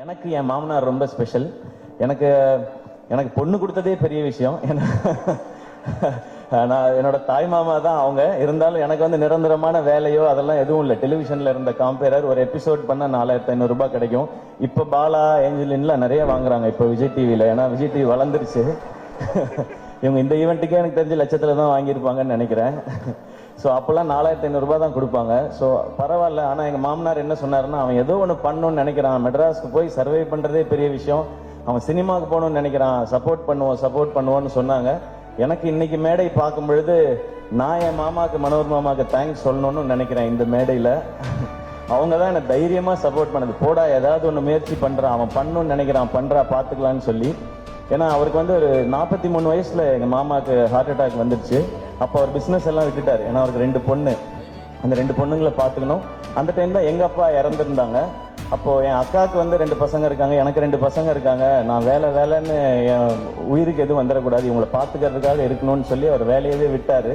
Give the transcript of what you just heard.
எனக்கு என் மாமனார் ரொம்ப ஸ்பெஷல். எனக்கு எனக்கு பொண்ணு கொடுத்ததே பெரிய விஷயம். நான் என்னோட தாய் மாமா தான் அவங்க. இருந்தாலும் எனக்கு வந்து நிரந்தரமான வேலையோ அதெல்லாம் எதுவும் இல்லை. டெலிவிஷன்ல இருந்த காம்பேரர் ஒரு எபிசோட் பண்ண 4500 ரூபாய் கிடைக்கும். இப்ப பாலா ஏஞ்சலின்ல நிறைய வாங்குறாங்க இப்ப விஜய் டிவில. ஏன்னா விஜய் டிவி வளர்ந்துருச்சு. இவங்க இந்த ஈவெண்ட்டுக்கே எனக்கு தெரிஞ்ச லட்சத்துல தான் வாங்கியிருப்பாங்கன்னு நினைக்கிறேன். ஸோ அப்போல்லாம் 4500 ரூபாய் தான் கொடுப்பாங்க. ஸோ பரவாயில்ல. ஆனால் எங்கள் மாமனார் என்ன சொன்னாருன்னா, அவன் ஏதோ ஒன்று பண்ணணும்னு நினைக்கிறான், மெட்ராஸ்க்கு போய் சர்வை பண்ணுறதே பெரிய விஷயம், அவன் சினிமாவுக்கு போகணும்னு நினைக்கிறான், சப்போர்ட் பண்ணுவோன்னு சொன்னாங்க. எனக்கு இன்னைக்கு மேடை பார்க்கும் பொழுது நான் என் மாமாவுக்கு, மனோர் மாமாவுக்கு தேங்க்ஸ் சொல்லணும்னு நினைக்கிறேன். இந்த மேடையில் அவங்க தான் எனக்கு தைரியமாக சப்போர்ட் பண்ணது. போடா ஏதாவது ஒன்று முயற்சி பண்ணுறான், அவன் பண்ணணும்னு நினைக்கிறான், பண்ணுறா பார்த்துக்கலான்னு சொல்லி. ஏன்னா அவருக்கு வந்து ஒரு 43 வயசுல எங்கள் மாமாவுக்கு ஹார்ட் அட்டாக் வந்துடுச்சு. அப்போ அவர் பிஸ்னஸ் எல்லாம் விட்டுட்டார். ஏன்னா அவருக்கு 2 பொண்ணு, அந்த 2 பொண்ணுங்களை பார்த்துக்கணும். அந்த டைம் தான் எங்கள் அப்பா இறந்துருந்தாங்க. அப்போது என் அக்காவுக்கு வந்து 2 பசங்க இருக்காங்க, எனக்கு 2 பசங்க இருக்காங்க. நான் வேலைன்னு என் உயிருக்கு எதுவும் வந்துடக்கூடாது, இவங்களை பார்த்துக்கிறதுக்காக இருக்கணும்னு சொல்லி அவர் வேலையவே விட்டார்.